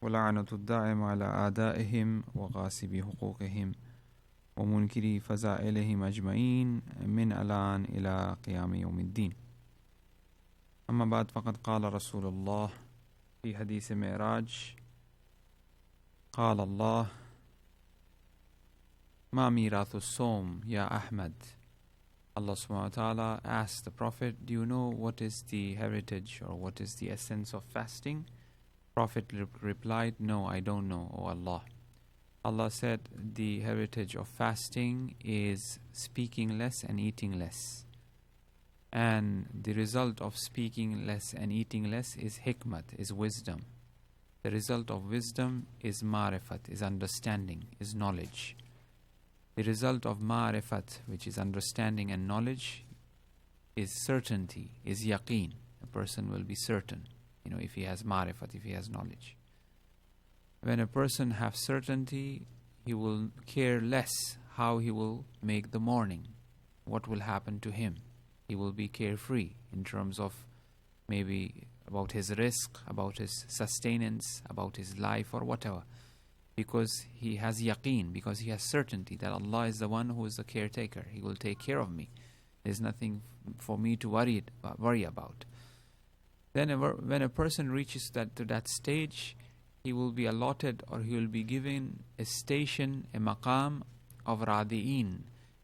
ولعنة الدائم على أعدائهم وغاصبي حقوقهم ومنكري فزائلهم أجمعين من الآن إلى قيام يوم الدين. أما بعد فقد قال رسول الله في حديث معراج قال الله ما ميراث الصوم يا أحمد. Allah subhanahu wa ta'ala asked the Prophet, do you know what is the heritage or what is the essence of fasting? Prophet replied, no, I don't know, O Allah. Allah said, the heritage of fasting is speaking less and eating less. And the result of speaking less and eating less is hikmat, is wisdom. The result of wisdom is ma'rifat, is understanding, is knowledge. The result of ma'rifat, which is understanding and knowledge, is certainty, is yaqeen. A person will be certain, if he has ma'rifat, if he has knowledge. When a person has certainty, he will care less how he will make the morning, what will happen to him. He will be carefree in terms of maybe about his risk, about his sustenance, about his life or whatever. Because he has yaqeen, because he has certainty that Allah is the one who is the caretaker. He will take care of me. There's nothing for me to worry about. Then when a person reaches to that stage, he will be allotted or he will be given a station, a maqam of radi'een,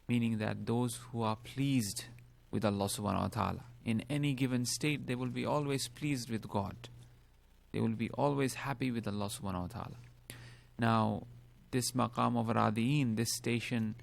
meaning that those who are pleased with Allah subhanahu wa ta'ala. In any given state, they will be always pleased with God. They will be always happy with Allah subhanahu wa ta'ala. Now, this maqam of radi'een, this station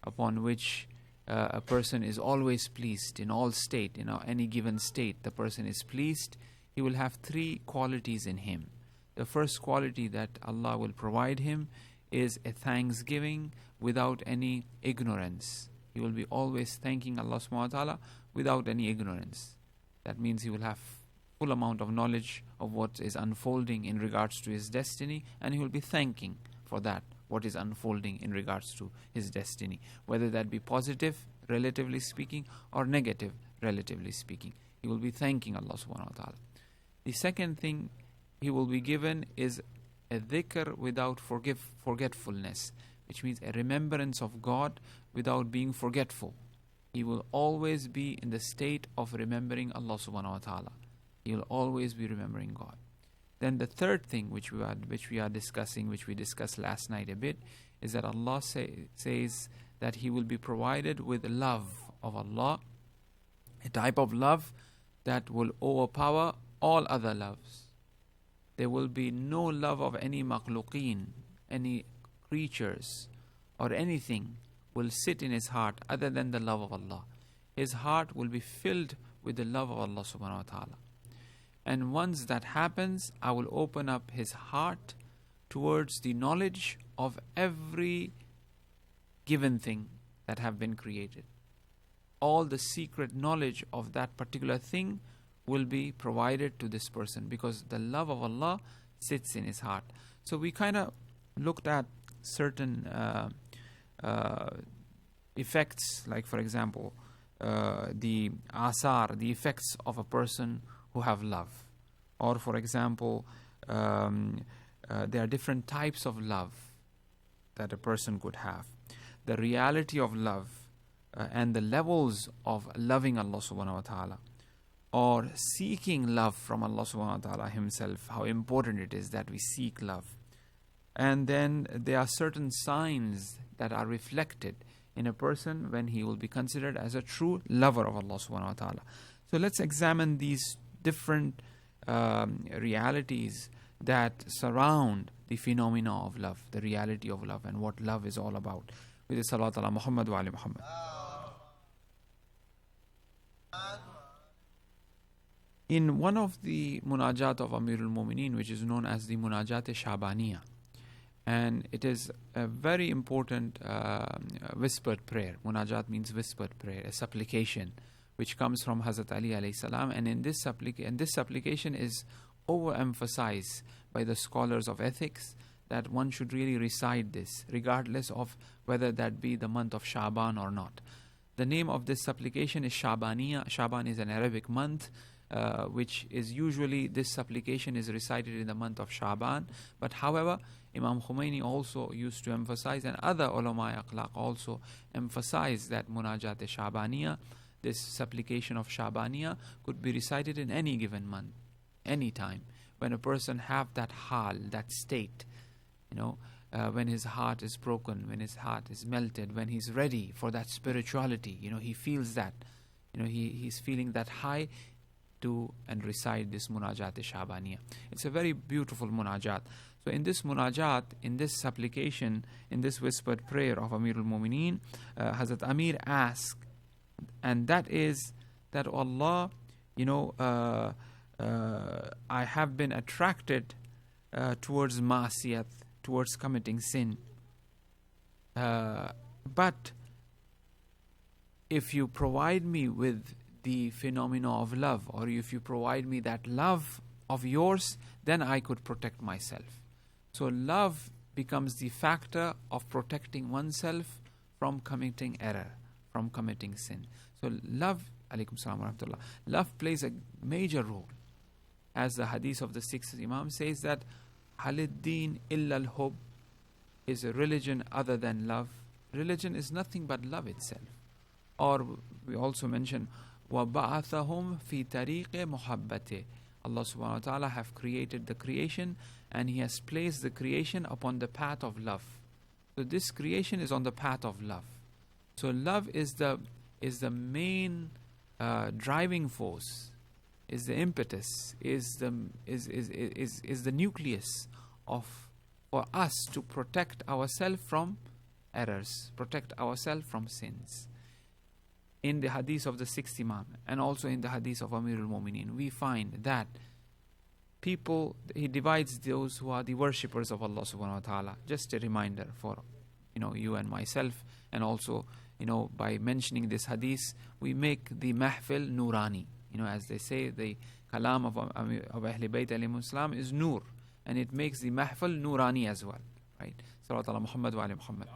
upon which a person is always pleased in all state, any given state, the person is pleased, he will have three qualities in him. The first quality that Allah will provide him is a thanksgiving without any ignorance. He will be always thanking Allah subhanahu wa ta'ala without any ignorance. That means he will have full amount of knowledge of what is unfolding in regards to his destiny, and he will be thanking for that, what is unfolding in regards to his destiny, whether that be positive, relatively speaking, or negative, relatively speaking. He will be thanking Allah subhanahu wa ta'ala. The second thing he will be given is a dhikr without forgetfulness, which means a remembrance of God without being forgetful. He will always be in the state of remembering Allah subhanahu wa ta'ala. He will always be remembering God. Then the third thing which we are discussing, which we discussed last night a bit, is that Allah says that he will be provided with love of Allah, a type of love that will overpower all other loves. There will be no love of any makhluqeen, any creatures or anything will sit in his heart other than the love of Allah. His heart will be filled with the love of Allah subhanahu wa ta'ala. And once that happens, I will open up his heart towards the knowledge of every given thing that have been created. All the secret knowledge of that particular thing will be provided to this person because the love of Allah sits in his heart. So we kind of looked at certain effects, like for example, the asar, the effects of a person who have love. Or for example, there are different types of love that a person could have. The reality of love and the levels of loving Allah subhanahu wa ta'ala, or seeking love from Allah subhanahu wa ta'ala himself, how important it is that we seek love. And then there are certain signs that are reflected in a person when he will be considered as a true lover of Allah subhanahu wa ta'ala. So let's examine these different realities that surround the phenomena of love, the reality of love, and what love is all about. With the salawat ala Muhammad wa ali Muhammad. In one of the munajat of Amirul Mu'mineen, which is known as the Munajat-e-Shabaniya, and it is a very important whispered prayer. Munajat means whispered prayer, a supplication, which comes from Hazrat Ali alayhi salam. And in this supplication is overemphasized by the scholars of ethics that one should really recite this, regardless of whether that be the month of Shaban or not. The name of this supplication is Shabaniya. Shaban is an Arabic month which is usually, this supplication is recited in the month of Shaban. But however, Imam Khomeini also used to emphasize, and other ulama akhlaq also emphasize, that munajat-e-Shabaniya, this supplication of Shabaniya, could be recited in any given month, any time, when a person have that hal, that state, when his heart is broken, when his heart is melted, when he's ready for that spirituality, he feels that, he's feeling that high, to and recite this munajat-e-Shabaniya. It's a very beautiful munajat. So in this munajat, in this supplication, in this whispered prayer of Amirul Mu'mineen, Hazrat Amir asked, and that is that, Allah, I have been attracted towards ma'asiyat, towards committing sin. But if you provide me with the phenomena of love, or if you provide me that love of yours, then I could protect myself. So love becomes the factor of protecting oneself from committing error, from committing sin. So love, alaykum salam wa rahmatullah, love plays a major role. As the hadith of the sixth Imam says that, Halid-din illa al-hub, is a religion other than love. Religion is nothing but love itself. Or we also mention, وَبَعَثَهُمْ فِي طَرِيقِ مُحَبَّتِهِ. Allah subhanahu wa ta'ala have created the creation, and He has placed the creation upon the path of love. So this creation is on the path of love. So love is the main driving force, is the impetus, is the nucleus for us to protect ourselves from errors, protect ourselves from sins. In the hadith of the sixth Imam, and also in the hadith of Amirul Mu'mineen, we find that people, he divides those who are the worshippers of Allah subhanahu wa ta'ala. Just a reminder for you and myself, and also by mentioning this hadith, we make the mahfil nurani. As they say, the kalam of Ahl Bayt alayhim salam is nur, and it makes the mahfil nurani as well, right? Salawat ala Muhammad wa ala Muhammad.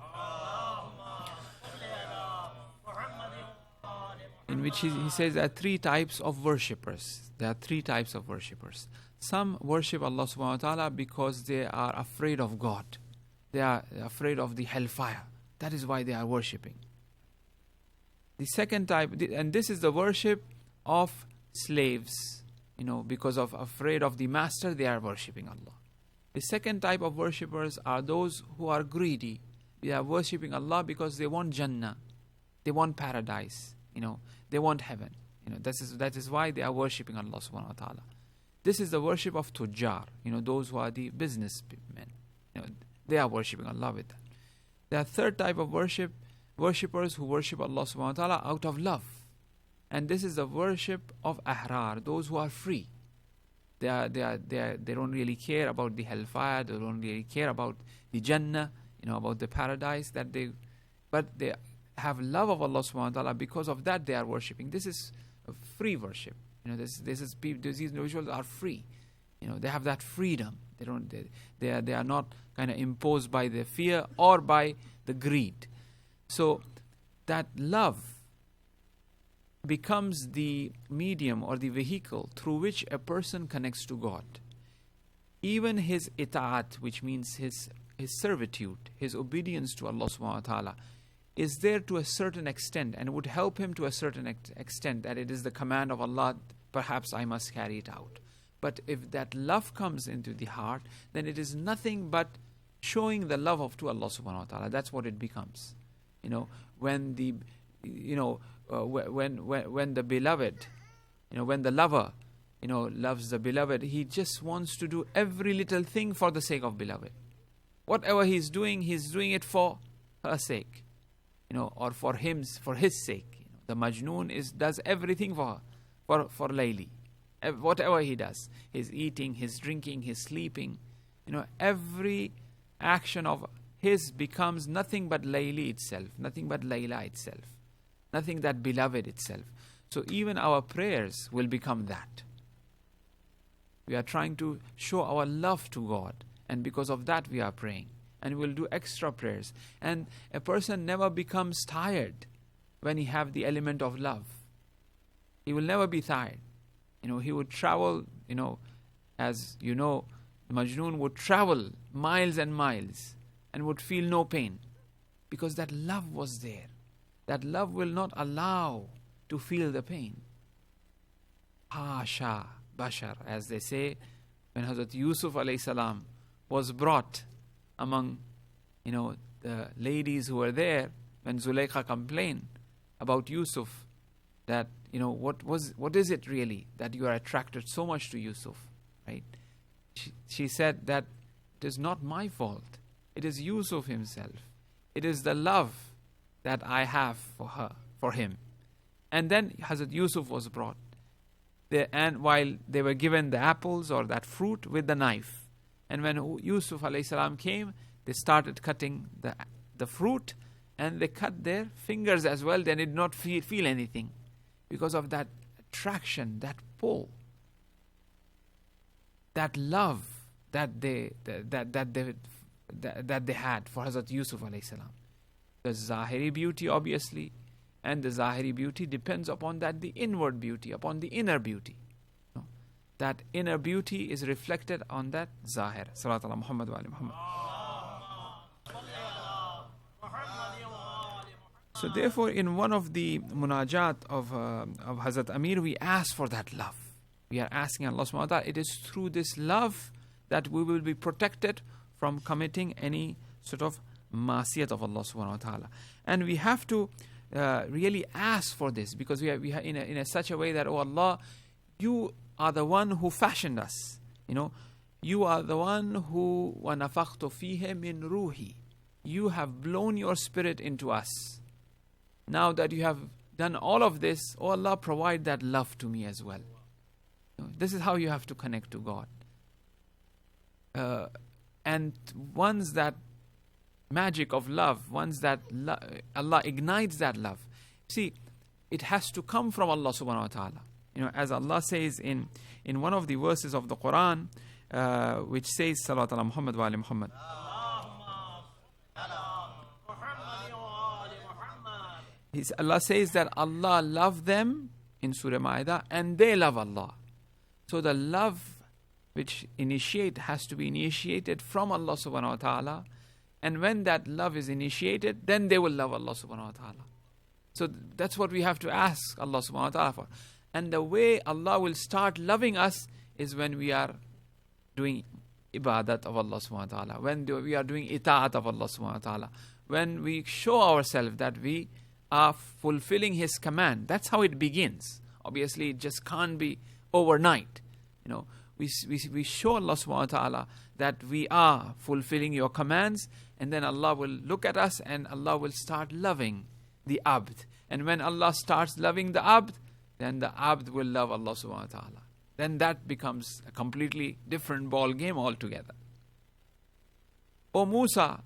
In which he says there are three types of worshippers. There are three types of worshippers. Some worship Allah subhanahu wa ta'ala because they are afraid of God. They are afraid of the hellfire. That is why they are worshipping. The second type, and this is the worship of slaves. Because of afraid of the master, they are worshipping Allah. The second type of worshippers are those who are greedy. They are worshipping Allah because they want Jannah. They want paradise. They want heaven. That is why they are worshipping Allah subhanahu wa ta'ala. This is the worship of tujjar, those who are the businessmen. They are worshipping Allah with that. There are third type of worshippers who worship Allah subhanahu wa ta'ala out of love. And this is the worship of ahrar, those who are free. They don't really care about the hellfire, they don't really care about the Jannah, about the paradise but they have love of Allah subhanahu wa ta'ala. Because of that they are worshipping. This is a free worship. These individuals are free. They have that freedom. They are not kind of imposed by the fear or by the greed. So that love becomes the medium or the vehicle through which a person connects to God. Even his ita'at, which means his servitude, his obedience to Allah subhanahu wa ta'ala, is there to a certain extent, and would help him to a certain extent, that it is the command of Allah, perhaps I must carry it out. But if that love comes into the heart, then it is nothing but showing the love to Allah subhanahu wa ta'ala. That's what it becomes. When the beloved, when the lover, loves the beloved, he just wants to do every little thing for the sake of beloved. Whatever he's doing it for her sake. Or for his sake. The Majnoon does everything for Layli. Whatever he does, his eating, his drinking, his sleeping, every action of his becomes nothing but Layli itself, nothing but Layla itself, nothing that beloved itself. So even our prayers will become that. We are trying to show our love to God, and because of that we are praying. And we'll do extra prayers. And a person never becomes tired when he have the element of love. He will never be tired. He would travel, as you know, Majnun would travel miles and miles and would feel no pain because that love was there. That love will not allow to feel the pain. Hasha Bashar, as they say, when Hazrat Yusuf alayhi salam was brought among, the ladies who were there, when Zulaykha complained about Yusuf, that, what is it really that you are attracted so much to Yusuf, right? She said that it is not my fault. It is Yusuf himself. It is the love that I have for him. And then Hazrat Yusuf was brought. And while they were given the apples or that fruit with the knife. And when Yusuf alayhi salam came, they started cutting the fruit, and they cut their fingers as well. They did not feel anything because of that attraction, that pull, that love that they had for Hazrat Yusuf alayhi salam. The Zahiri beauty, obviously, and the Zahiri beauty depends upon that, the inward beauty, upon the inner beauty. That inner beauty is reflected on that Zahir. Salat ala Muhammad wa ali Muhammad. So therefore, in one of the munajat of Hazrat Amir, we ask for that love. We are asking Allah subhanahu wa ta'ala, it is through this love that we will be protected from committing any sort of masiyat of Allah subhanahu wa ta'ala. And we have to really ask for this, because we are in such a way that, oh Allah, you are the one who fashioned us. You are the one who وَنَفَخْتُ فِيهِ مِنْ رُوحِ. You have blown your spirit into us. Now that you have done all of this, oh Allah, provide that love to me as well. This is how you have to connect to God. And once that magic of love, once that Allah ignites that love, see, it has to come from Allah subhanahu wa ta'ala. As Allah says in one of the verses of the Quran, which says, Salawat ala Muhammad wa ali Muhammad. Allah says that Allah loved them in Surah Ma'idah, and they love Allah. So the love which has to be initiated from Allah subhanahu wa ta'ala. And when that love is initiated, then they will love Allah subhanahu wa ta'ala. So that's what we have to ask Allah subhanahu wa ta'ala for. And the way Allah will start loving us is when we are doing ibadat of Allah subhanahu wa ta'ala. When we are doing ita'at of Allah subhanahu wa ta'ala. When we show ourselves that we are fulfilling His command. That's how it begins. Obviously, it just can't be overnight. We show Allah subhanahu wa ta'ala that we are fulfilling your commands, and then Allah will look at us and Allah will start loving the abd. And when Allah starts loving the abd, then the abd will love Allah subhanahu wa ta'ala. Then that becomes a completely different ball game altogether. O Musa,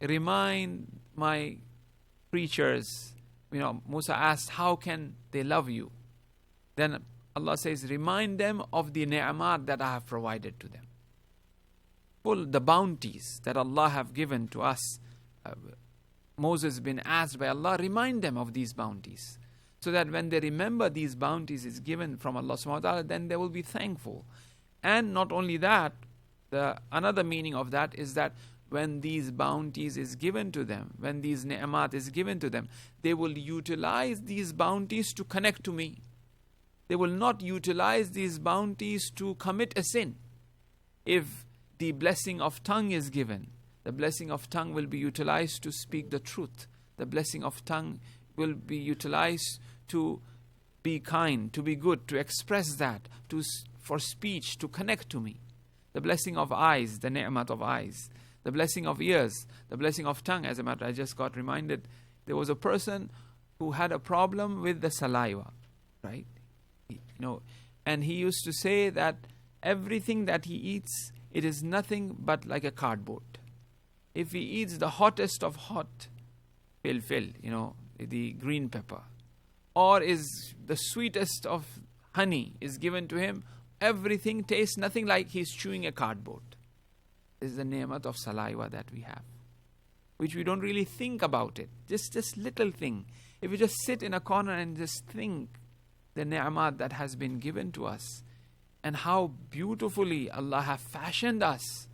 remind my preachers. Musa asked, how can they love you? Then Allah says, remind them of the ni'mat that I have provided to them. The bounties that Allah have given to us. Moses been asked by Allah, remind them of these bounties. So that when they remember these bounties is given from Allah subhanahu wa ta'ala, then they will be thankful. And not only that, another meaning of that is that when these bounties is given to them, when these ni'mat is given to them, they will utilize these bounties to connect to me. They will not utilize these bounties to commit a sin. If the blessing of tongue is given, the blessing of tongue will be utilized to speak the truth. The blessing of tongue will be utilized to be kind, to be good, to express that, for speech, to connect to me. The blessing of eyes, the ni'mat of eyes. The blessing of ears, the blessing of tongue. As a matter, I just got reminded, there was a person who had a problem with the saliva, right? And he used to say that everything that he eats, it is nothing but like a cardboard. If he eats the hottest of hot, filfil, the green pepper, or is the sweetest of honey is given to him, everything tastes nothing like he's chewing a cardboard. This is the ni'mat of saliva that we have, which we don't really think about it. Just this little thing. If you just sit in a corner and just think the ni'mat that has been given to us, and how beautifully Allah have fashioned us.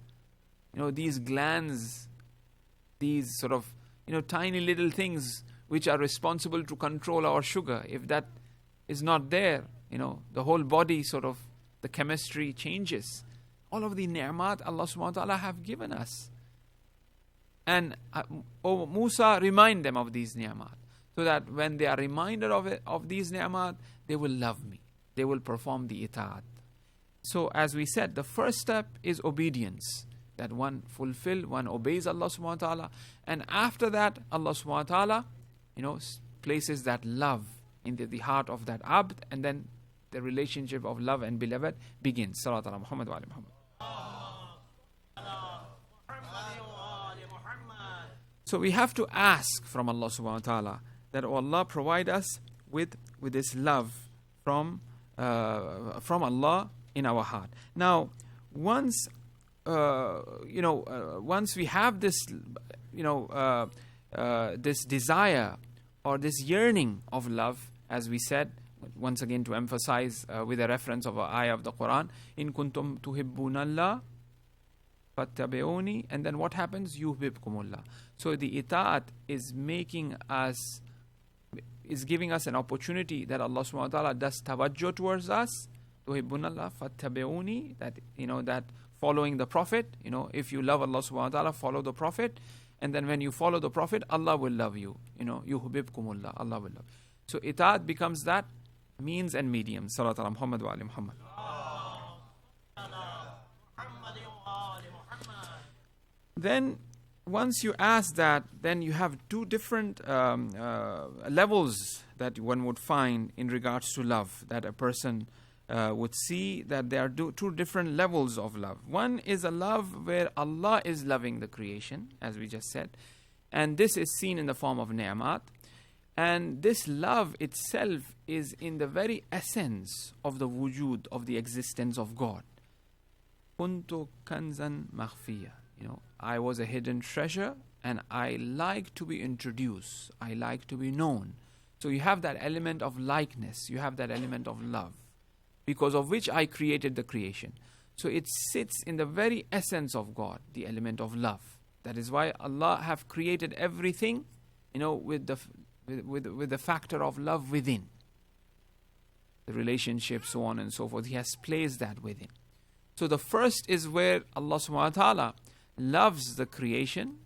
These glands, these sort of, tiny little things which are responsible to control our sugar. If that is not there, the whole body sort of, the chemistry changes. All of the ni'mat Allah subhanahu wa ta'ala have given us. And O Musa, remind them of these ni'mat, so that when they are reminded of these ni'mat, they will love me. They will perform the ita'at. So as we said, the first step is obedience. That one obeys Allah subhanahu wa ta'ala. And after that, Allah subhanahu wa ta'ala, places that love into the heart of that abd, and then the relationship of love and beloved begins. Salat ala Muhammad wa ali Muhammad. So we have to ask from Allah subhanahu wa ta'ala that, oh Allah, provide us with this love from Allah in our heart. Now, once we have this, this desire or this yearning of love, as we said, once again to emphasize with a reference of an ayah of the Quran, in kuntum tuhibbuna Allah fattabi'uni, and then what happens? Yuhibbukumullah. So the ita'at is giving us an opportunity that Allah subhanahu wa ta'ala does tawajjuh towards us. Tuhibbuna Allah fattabi'uni, that following the Prophet, if you love Allah subhanahu wa ta'ala, follow the Prophet, and then when you follow the Prophet, Allah will love you. Yuhibbukumullah, Allah will love. So ita'at becomes that means and medium. Salat ala Muhammad wa ali Muhammad. Then once you ask that, then you have two different levels that one would find in regards to love, that a person would see that there are two different levels of love. One is a love where Allah is loving the creation, as we just said, and this is seen in the form of ni'mat. And this love itself is in the very essence of the wujud, of the existence of God. Kuntu kanzan makhfiya. I was a hidden treasure, and I like to be introduced. I like to be known. So you have that element of likeness. You have that element of love, because of which I created the creation. So it sits in the very essence of God, the element of love. That is why Allah have created everything, with the factor of love within. The relationship, so on and so forth. He has placed that within. So the first is where Allah subhanahu wa ta'ala loves the creation,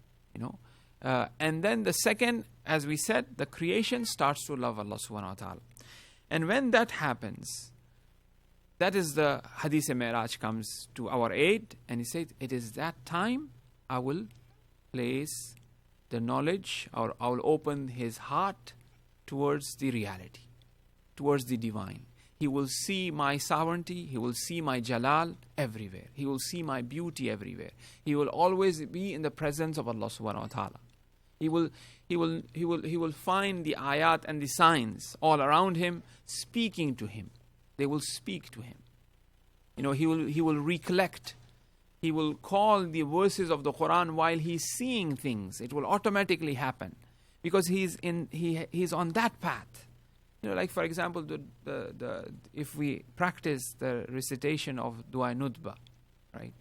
and then the second, as we said, the creation starts to love Allah subhanahu wa ta'ala. And when that happens, that is the Hadith Mi'raj comes to our aid, and he said, it is that time I will place the knowledge, or I will open his heart towards the reality, towards the divine. He will see my sovereignty, he will see my jalal everywhere. He will see my beauty everywhere. He will always be in the presence of Allah subhanahu wa ta'ala. He will find the ayat and the signs all around him speaking to him. They will speak to him. He will recollect. He will call the verses of the Quran while he's seeing things. It will automatically happen because he's on that path. Like for example, if we practice the recitation of Dua Nudba, right?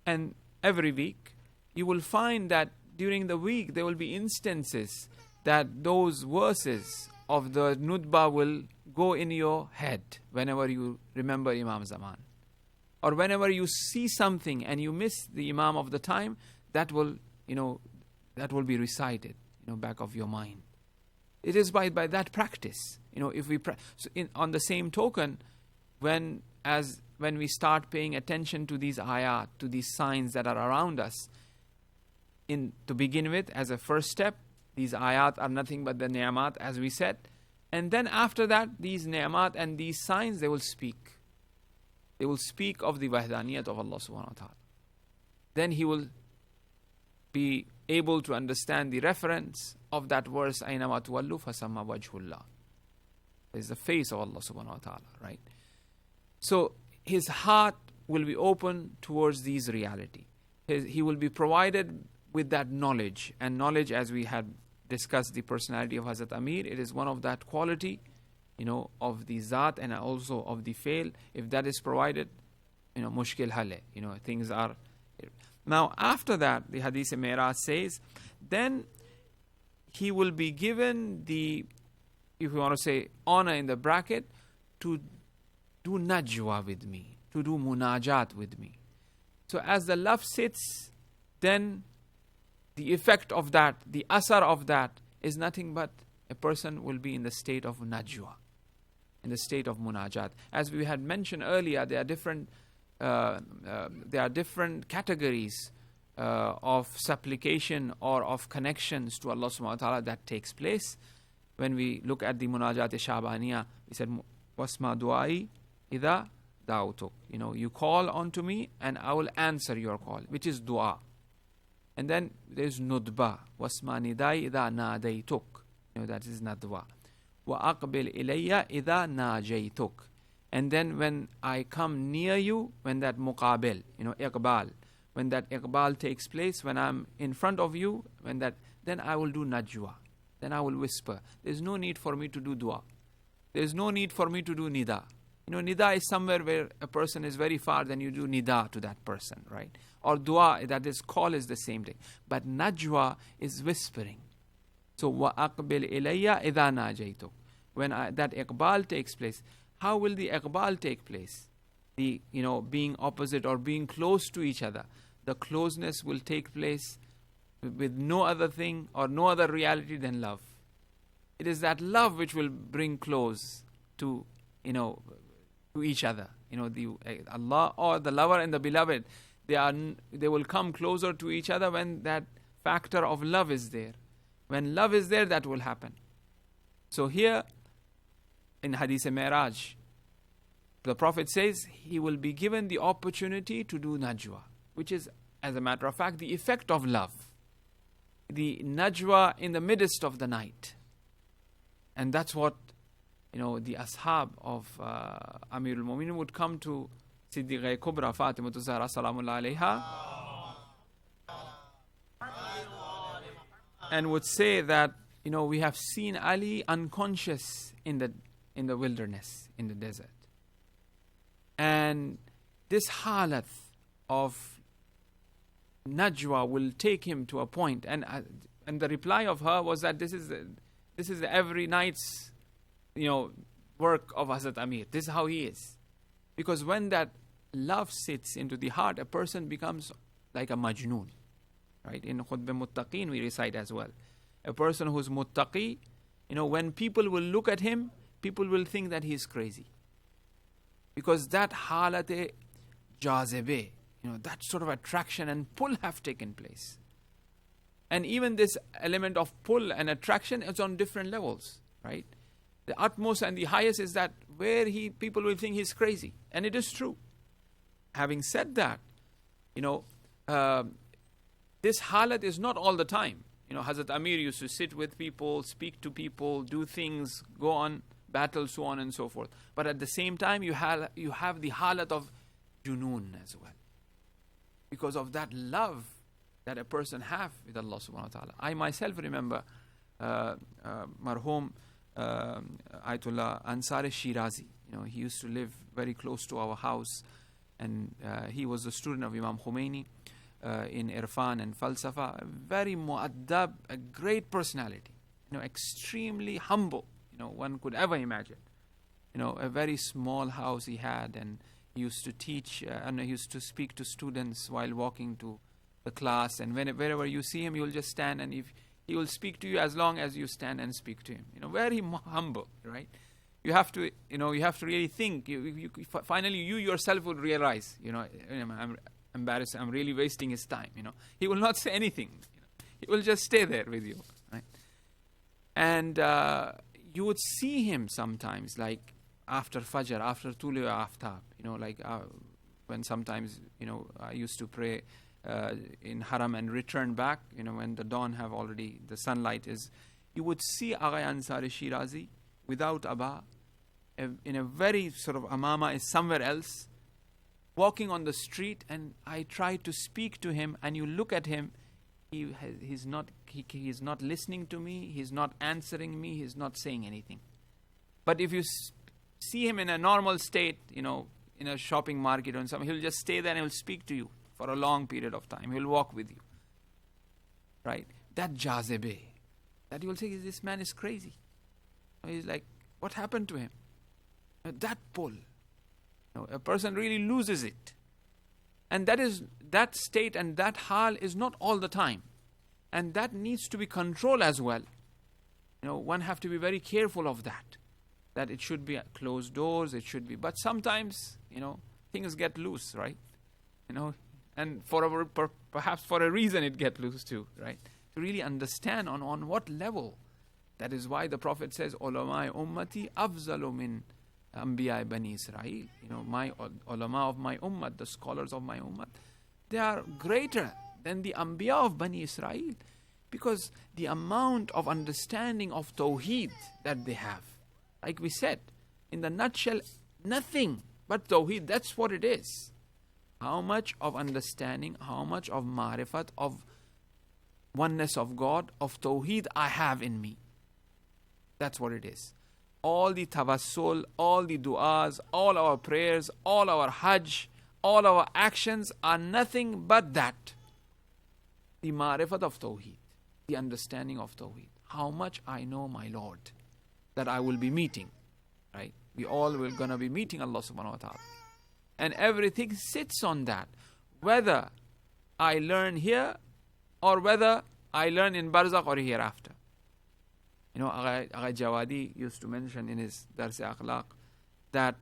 And every week, you will find that during the week there will be instances that those verses of the Nudba will go in your head whenever you remember Imam Zaman. Or whenever you see something and you miss the Imam of the time, that will be recited, back of your mind. It is by that practice. If we on the same token, when we start paying attention to these ayat, to these signs that are around us, to begin with, as a first step, these ayat are nothing but the ni'mat, as we said. And then after that, these ni'mat and these signs, they will speak. They will speak of the wahdaniyat of Allah subhanahu wa ta'ala. Then he will be able to understand the reference of that verse, Aynama tuwallu fasamma wajhullah. That is the face of Allah subhanahu wa ta'ala, right? So his heart will be open towards these reality. He will be provided with that knowledge. And knowledge, as we had discussed the personality of Hazrat Amir, it is one of that quality of the Zat and also of the fail. If that is provided, mushkil hale, things are. Now after that, the Hadith Mi'raj says, then he will be given the, if you want to say honor in the bracket, to do najwa with me, to do munajat with me. So as the love sits, then the effect of that, the asar of that is nothing but a person will be in the state of najwa, in the state of munajat. As we had mentioned earlier, there are different categories of supplication or of connections to Allah subhanahu wa ta'ala that takes place. When we look at the munajat-e-Shabaniya, we said, wasma du'ai idha da'utuk. You call unto me and I will answer your call, which is dua. And then there's nudba, wasma nidai idha nadaytuk. That is nadwa. Wa aqbil ilayya idha najaytuk. And then when I come near you, when that muqabil, iqbal, when that iqbal takes place, when I'm in front of you, then I will do najwa. Then I will whisper. There's no need for me to do dua. There's no need for me to do nida. Nida is somewhere where a person is very far, then you do nida to that person, right? Or dua, that is call, is the same thing. But najwa is whispering. So, wa aqbil ilayya idha najaytuk. When that iqbal takes place, how will the iqbal take place? The, being opposite or being close to each other. The closeness will take place with no other thing or no other reality than love. It is that love which will bring close to, to each other. Allah or the lover and the beloved, they will come closer to each other when that factor of love is there. When love is there, that will happen. So here, in Hadith Mi'raj, the Prophet says he will be given the opportunity to do najwa, which is, as a matter of fact, the effect of love. The najwa in the midst of the night. And that's what, the ashab of Amirul MOMIN would come to Siddiqa Kubra Fatimatu Zahra Salamullah alayha and would say that, we have seen Ali unconscious in the wilderness, in the desert. And this halat of najwa will take him to a point. And the reply of her was that this is the every night's, work of Hazrat Amir. This is how he is. Because when that love sits into the heart, a person becomes like a majnoon. Right? In Khutbah Muttaqeen we recite as well. A person who's muttaqi, when people will look at him, people will think that he is crazy. Because that halat-e jazebe, that sort of attraction and pull have taken place. And even this element of pull and attraction is on different levels, right? The utmost and the highest is that where people will think he's crazy. And it is true. Having said that, this halat is not all the time. Hazrat Amir used to sit with people, speak to people, do things, go on battle, so on and so forth. But at the same time, you have the halat of junoon as well. Because of that love that a person have with Allah subhanahu wa ta'ala. I myself remember marhum Ayatollah Ansar Shirazi. He used to live very close to our house, and he was a student of Imam Khomeini in Irfan and Falsafa. Very mu'addab, a great personality. Extremely humble. One could ever imagine. A very small house he had, and he used to teach and he used to speak to students while walking to the class. And wherever you see him, you will just stand, and he will speak to you as long as you stand and speak to him. Very humble, right? You have to really think. Finally, you yourself will realize, I'm embarrassed. I'm really wasting his time. He will not say anything. He will just stay there with you, right? And you would see him sometimes, like after Fajr, after Tulu Aftab, when sometimes, I used to pray in Haram and return back, when the dawn have already, the sunlight is, you would see Agha Ansari Shirazi without Abba, in a very sort of amama is somewhere else, walking on the street, and I try to speak to him, and you look at him, he's not listening to me, he's not answering me, he's not saying anything. But if you see him in a normal state, in a shopping market or something, he'll just stay there and he'll speak to you for a long period of time. He'll walk with you. Right? That jazebe, that you will say, this man is crazy. He's like, what happened to him? That pull. A person really loses it. And that state and that hal is not all the time. And that needs to be controlled as well. One have to be very careful of that. That it should be closed doors, it should be. But sometimes, things get loose, right? And perhaps for a reason it get loose too, right? To really understand on what level. That is why the Prophet says, Ulama ummati afzalu min anbiya bani Israel. My ulama of my ummah, the scholars of my ummah, they are greater than the anbiya of Bani Israel. Because the amount of understanding of Tawheed that they have. Like we said, in the nutshell, nothing but Tawheed. That's what it is. How much of understanding, how much of ma'rifat, of oneness of God, of Tawheed I have in me. That's what it is. All the tawassul, all the du'as, all our prayers, all our hajj, all our actions are nothing but that. The ma'rifat of Tawheed, the understanding of Tawheed. How much I know my Lord that I will be meeting, right? We all will gonna be meeting Allah subhanahu wa ta'ala. And everything sits on that. Whether I learn here or whether I learn in Barzakh or hereafter. Agha Jawadi used to mention in his Dars-e-Akhlaq that,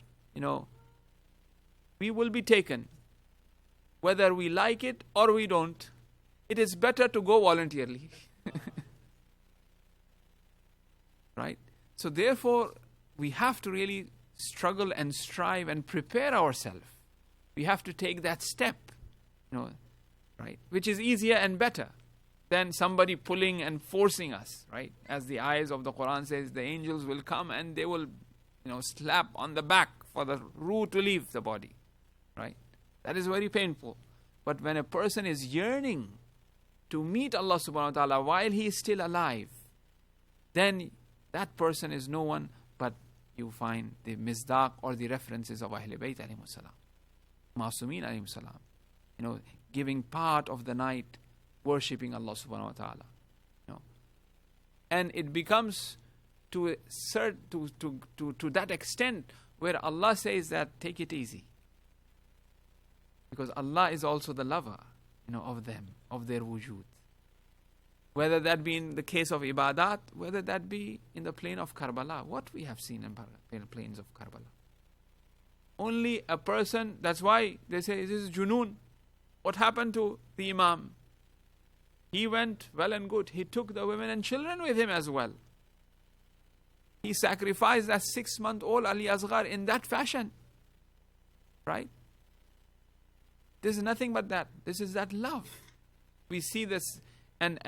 we will be taken whether we like it or we don't. It is better to go voluntarily. Right? So therefore, we have to really struggle and strive and prepare ourselves. We have to take that step, right? Which is easier and better than somebody pulling and forcing us, right? As the ayahs of the Quran says, the angels will come and they will, slap on the back for the ruh to leave the body, right? That is very painful. But when a person is yearning to meet Allah subhanahu wa ta'ala while he is still alive, then that person is no one but you find the misdaq or the references of Ahl Bayt alayhimus salam, Masumin alayhimus salam, giving part of the night worshipping Allah subhanahu wa ta'ala. And it becomes to that extent where Allah says that take it easy. Because Allah is also the lover, of them, of their wujud. Whether that be in the case of ibadat, whether that be in the plain of Karbala. What we have seen in the plains of Karbala. Only a person, that's why they say this is junoon. What happened to the Imam? He went well and good. He took the women and children with him as well. He sacrificed that 6-month-old Ali Asghar in that fashion. Right? This is nothing but that. This is that love. We see this. And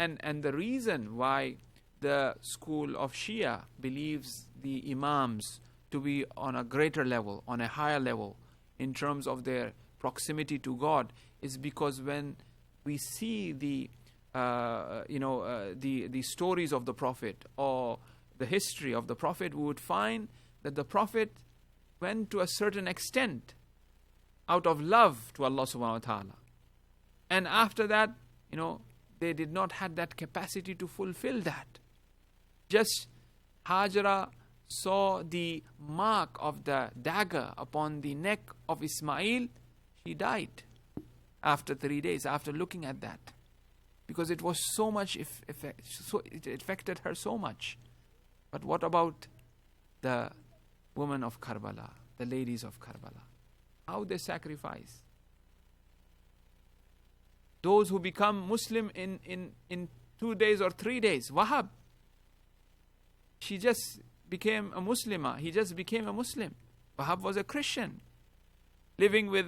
the reason why the school of Shia believes the Imams to be on a greater level, on a higher level, in terms of their proximity to God, is because when we see the stories of the Prophet or the history of the Prophet, we would find that the Prophet went to a certain extent out of love to Allah subhanahu wa ta'ala. And after that, they did not have that capacity to fulfill that. Just Hajra saw the mark of the dagger upon the neck of Ismail. She died after 3 days, after looking at that. Because it was so much, it affected her so much. But what about the women of Karbala, the ladies of Karbala? How they sacrifice. Those who become Muslim in 2 days or 3 days. Wahab. She just became a Muslimah. He just became a Muslim. Wahab was a Christian. Living with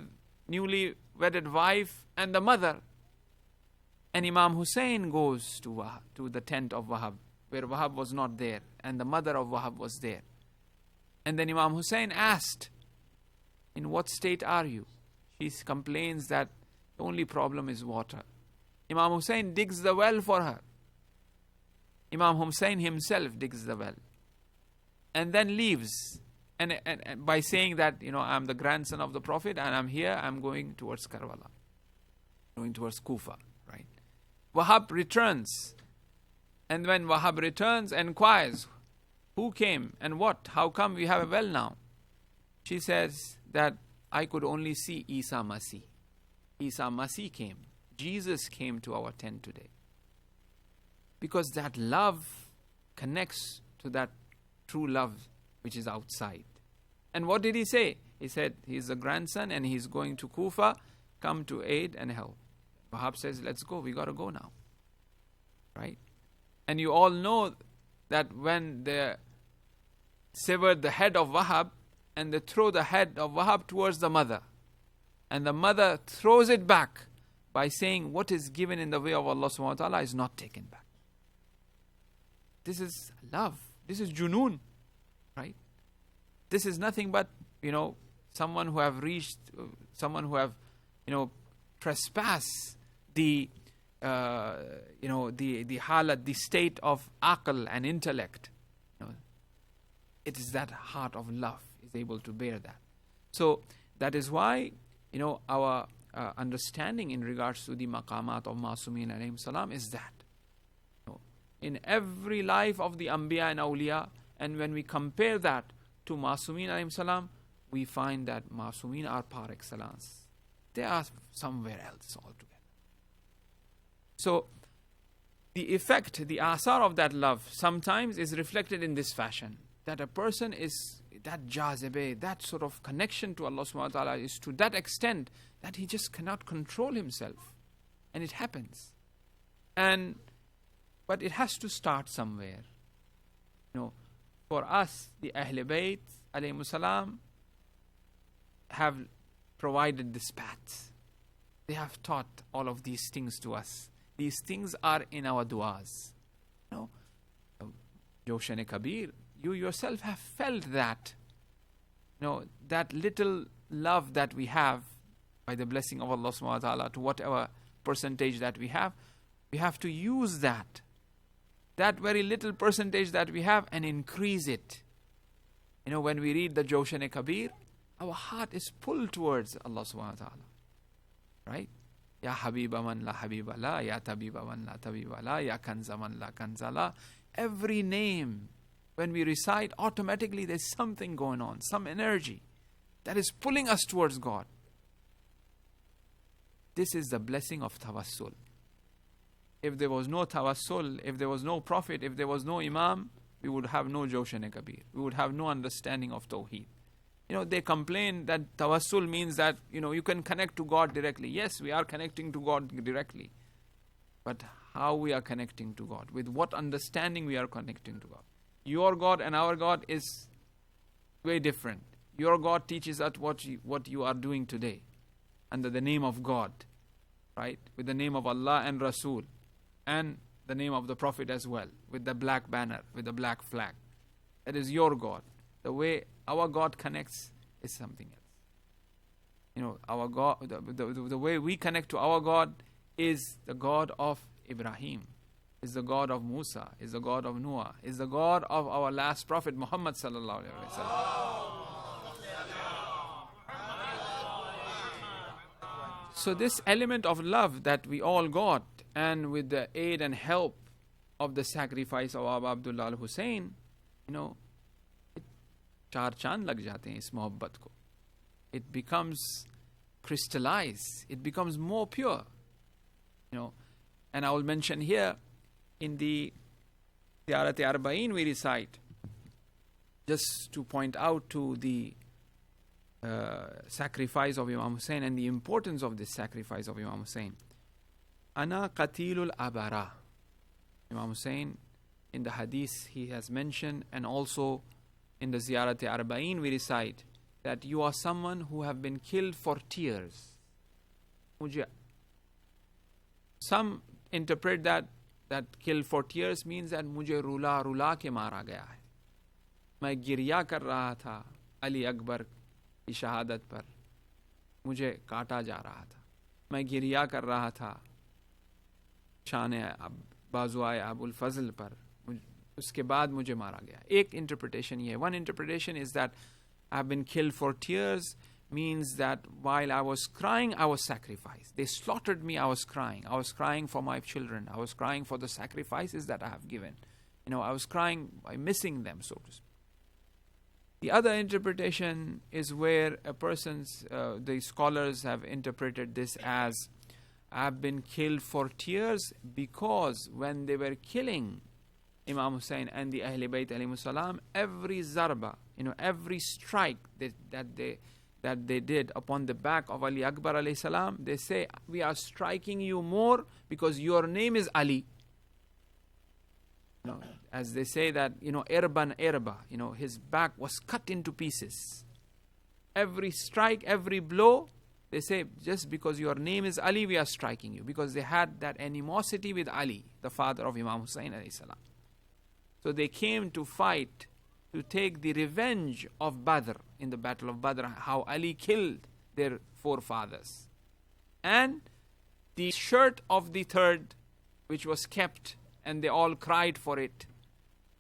newly wedded wife and the mother. And Imam Hussein goes to the tent of Wahab, where Wahab was not there. And the mother of Wahab was there. And then Imam Hussein asked, in what state are you? She complains that the only problem is water. Imam Hussein digs the well for her. Imam Hussein himself digs the well. and then leaves. And by saying that, I'm the grandson of the Prophet and I'm here, I'm going towards Karbala, going towards Kufa, right? Wahab returns. And when Wahab returns, inquires, who came and what? How come we have a well now? She says that I could only see Isa Masih. Isa Masih came. Jesus came to our tent today. Because that love connects to that true love which is outside. And what did he say? He said he's the grandson and he's going to Kufa, come to aid and help. Wahab says, let's go, we got to go now. Right? And you all know that when they severed the head of Wahab and they throw the head of Wahab towards the mother, and the mother throws it back by saying what is given in the way of Allah subhanahu wa ta'ala is not taken back. This is love. This is junoon, right? This is nothing but, someone who have reached, someone who have, trespassed the halat, the state of aql and intellect. It is that heart of love is able to bear that. So that is why, our understanding in regards to the maqamat of Masumin alayhim salam is that. In every life of the Anbiya and Awliya, and when we compare that to Masumin alayhim salam, we find that Masumin are par excellence. They are somewhere else altogether. So, the effect, the asar of that love sometimes is reflected in this fashion. That a person is, that jazibe, that sort of connection to Allah subhanahu wa ta'ala is to that extent that he just cannot control himself. And it happens. But it has to start somewhere. For us, the Ahl Bayt alayhimus salam have provided this path. They have taught all of these things to us. These things are in our du'as. Joshan Kabir, you yourself have felt that. That little love that we have by the blessing of Allah subhanahu wa ta'ala to whatever percentage that we have to use that very little percentage that we have and increase it. When we read the Joshan Kabir, our heart is pulled towards Allah subhanahu wa ta'ala. Right? Ya Habiba man la Habiba la, Ya Tabiba man la Tabiba la, Ya Kanza man la Kanza la. Every name, when we recite, automatically there's something going on, some energy that is pulling us towards God. This is the blessing of tawassul. If there was no tawassul, if there was no prophet, if there was no imam, we would have no Joshan Kabir. We would have no understanding of Tawheed. They complain that tawassul means that, you can connect to God directly. Yes, we are connecting to God directly. But how we are connecting to God? With what understanding we are connecting to God? Your God and our God is way different. Your God teaches us what you are doing today under the name of God, right? With the name of Allah and Rasul and the name of the Prophet as well, with the black banner, with the black flag. That is your God. The way our God connects is something else. Our God, the way we connect to our God is the God of Ibrahim, is the God of Musa, is the God of Noah, is the God of our last Prophet Muhammad sallallahu alaihi wasallam. So this element of love that we all got, and with the aid and help of the sacrifice of Abu Abdullah al-Hussein, चार चांद लग जाते हैं इस मोहब्बत को. It becomes crystallized. It becomes more pure. And I will mention here in the Ziyarat Arba'in we recite, just to point out to the sacrifice of Imam Hussein and the importance of this sacrifice of Imam Hussein. Ana qatilul abara. Imam Hussein, in the hadith he has mentioned, and also in the Ziyarat Arba'in we recite that you are someone who have been killed for tears. Some interpret that killed for tears means that मुझे रुला के मारा गया है. मैं गिरिया कर रहा था अली अकबर की शहादत पर, मुझे काटा जा रहा था. मैं गिरिया कर रहा था शान बाजुआए अबुल फजल पर, उसके बाद मुझे मारा गया. एक interpretation ये. One interpretation is that I've been killed for tears, means that while I was crying, I was sacrificed. They slaughtered me, I was crying. I was crying for my children. I was crying for the sacrifices that I have given. I was crying by missing them, so to speak. The other interpretation is where a person's, the scholars have interpreted this as, I've been killed for tears because when they were killing Imam Hussein and the Ahl Bayt alayhimus salam, every zarba, every strike that they did upon the back of Ali Akbar alayhi salam, they say, we are striking you more because your name is Ali. As they say that, Irban Irba, his back was cut into pieces. Every strike, every blow, they say, just because your name is Ali, we are striking you. Because they had that animosity with Ali, the father of Imam Hussein alayhi salam. So they came to fight, to take the revenge of Badr, in the battle of Badr, how Ali killed their forefathers. And the shirt of the third, which was kept, and they all cried for it.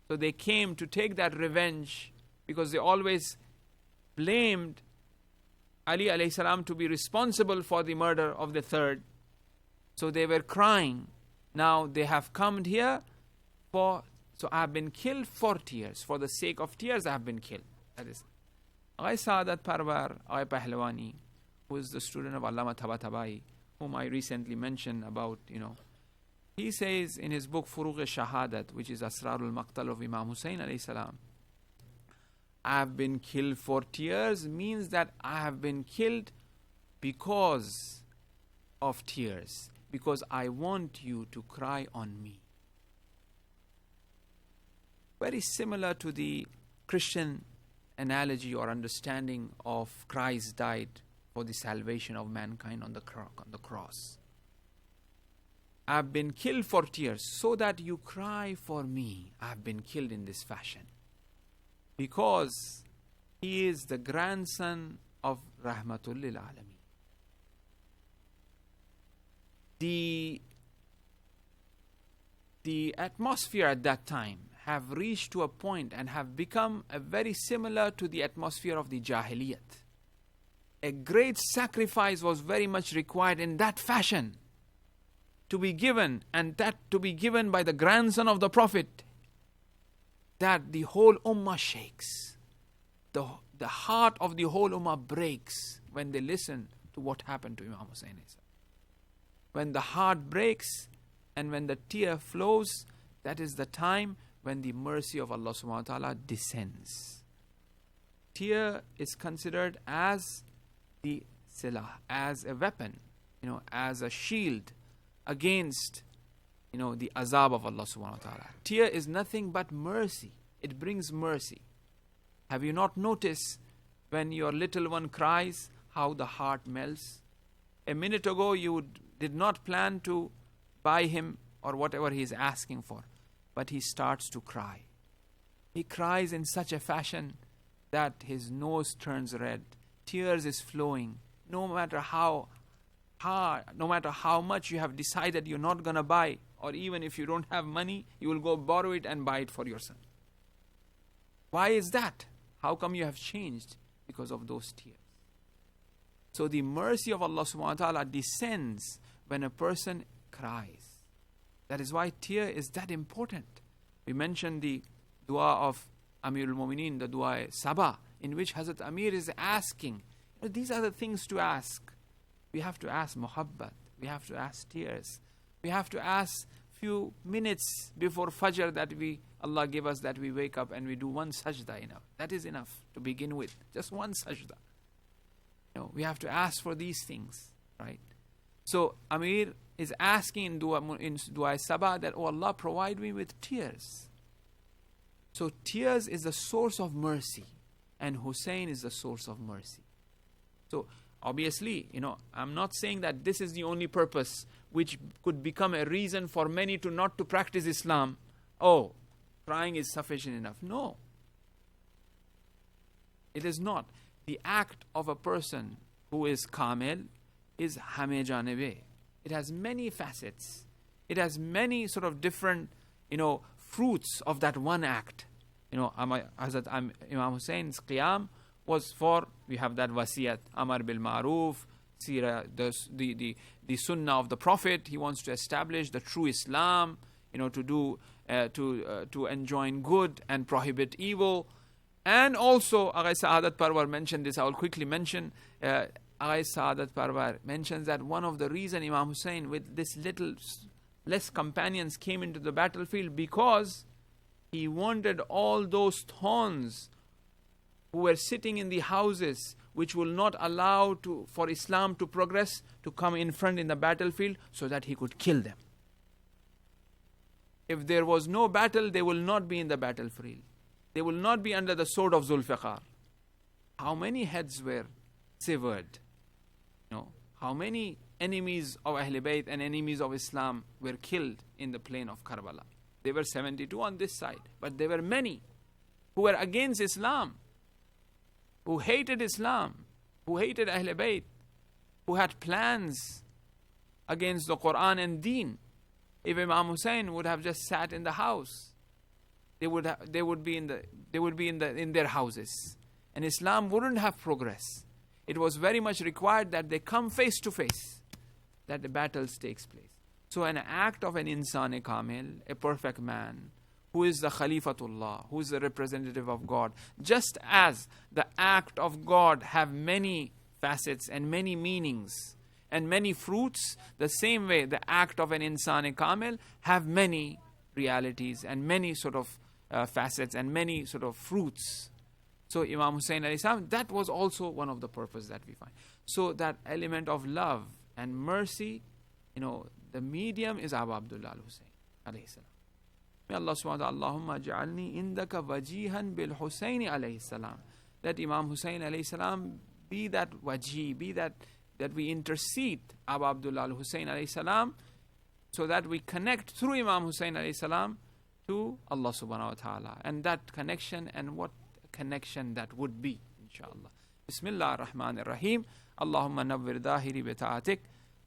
So they came to take that revenge, because they always blamed Ali alayhi salam to be responsible for the murder of the third. So they were crying. Now they have come here so I have been killed for tears. For the sake of tears, I have been killed. That is. Aghay Saadat Parvar, Aghay Pahlwani, who is the student of Allama Tabatabai, whom I recently mentioned about, he says in his book Furuq-e-Shahadat, which is Asrarul Maqtal of Imam Hussein alayhi salam, I have been killed for tears means that I have been killed because of tears, because I want you to cry on me. Very similar to the Christian analogy or understanding of Christ died for the salvation of mankind on the cross. I have been killed for tears so that you cry for me. I have been killed in this fashion. Because he is the grandson of Rahmatul Lil Alameen. The atmosphere at that time have reached to a point and have become very similar to the atmosphere of the Jahiliyat. A great sacrifice was very much required in that fashion to be given, and that to be given by the grandson of the Prophet, that the whole ummah shakes. The heart of the whole ummah breaks when they listen to what happened to Imam Hussein. When the heart breaks and when the tear flows, that is the time when the mercy of Allah subhanahu wa ta'ala descends. Tear is considered as the silah, as a weapon, as a shield against, the azab of Allah subhanahu wa ta'ala. Tear is nothing but mercy. It brings mercy. Have you not noticed when your little one cries, how the heart melts? A minute ago you did not plan to buy him or whatever he is asking for, but he starts to cry. He cries in such a fashion that his nose turns red, tears is flowing. No matter how much you have decided you're not going to buy, or even if you don't have money, you will go borrow it and buy it for your son. Why is that? How come you have changed? Because of those tears. So the mercy of Allah subhanahu wa ta'ala descends when a person cries. That is why tear is that important. We mentioned the dua of Amirul Mu'mineen, the dua Sabah, in which Hazrat Amir is asking. These are the things to ask. We have to ask muhabbat. We have to ask tears. We have to ask few minutes before Fajr that Allah give us, that we wake up and we do one sajda enough. That is enough to begin with. Just one sajda. We have to ask for these things, right? So Amir is asking in dua Sabah that, oh Allah, provide me with tears. So tears is the source of mercy, and Hussein is the source of mercy. So obviously, I'm not saying that this is the only purpose which could become a reason for many to not to practice Islam. Oh, crying is sufficient enough. No. It is not. The act of a person who is kamil is hame janebe. It has many facets. It has many sort of different, fruits of that one act. Imam Hussein's qiyam was for, we have that wasiyat, Amar bil Ma'ruf, Sirah, the sunnah of the Prophet. He wants to establish the true Islam, to enjoin good and prohibit evil. And also, Agha Saadat Parwar mentioned this, I will quickly mention. Agha Saadat Parwar mentions that one of the reasons Imam Hussein, with this less companions, came into the battlefield, because he wanted all those thorns who were sitting in the houses, which will not allow for Islam to progress, to come in front in the battlefield, so that he could kill them. If there was no battle, they will not be in the battlefield. They will not be under the sword of Zulfiqar. How many heads were severed? How many enemies of Ahl Bayt and enemies of Islam were killed in the plain of Karbala? There were 72 on this side, but there were many who were against Islam, who hated Islam, who hated Ahl Bayt, who had plans against the Quran and Deen. If Imam Hussein would have just sat in the house, they would be in their houses, and Islam wouldn't have progressed. It was very much required that they come face to face, that the battles takes place. So an act of an insan kamil, a perfect man, who is the Khalifatullah, who is the representative of God, just as the act of God have many facets and many meanings and many fruits, the same way the act of an insan kamil have many realities and many sort of facets and many sort of fruits. So Imam Hussein alayhi salam, that was also one of the purposes that we find. So that element of love and mercy, the medium is Abu Abdullah al-Hussein alayhi salam. May Allah subhanahu wa ta'ala, Allahumma ja'alni indaka wajihan bil Hussein alayhi salam. That Imam Hussein alayhi salam be that wajih, be that we intercede Abu Abdullah al-Hussein alayhi salam, so that we connect through Imam Hussein alayhi salam to Allah subhanahu wa ta'ala. And that connection, and what connection that would be, inshallah. Bismillah ar-Rahman ar-Rahim. Allahumma nawwir dhahiri bi ta'atik.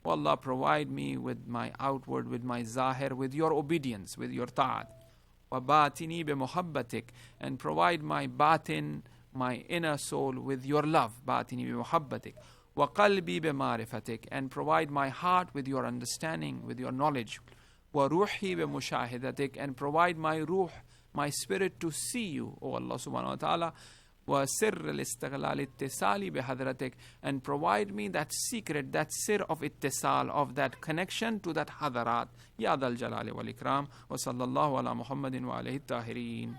Oh Allah, provide me with my outward, with my zahir, with your obedience, with your ta'at. Wa batini bi muhabbatik. And provide my batin, my inner soul, with your love. Batini bi muhabbatik. Wa qalbi bi ma'rifatik. And provide my heart with your understanding, with your knowledge. Wa ruhi bi mushahidatik. And provide my ruh, my spirit, to see you, O Allah subhanahu wa ta'ala. Wa sirr al-istighlal ittisali bi hadratik. And provide me that secret, that sir of ittisal, of that connection to that hadarat. Ya dal jalali wal ikram. Wa sallallahu ala Muhammadin wa alayhi tahirin.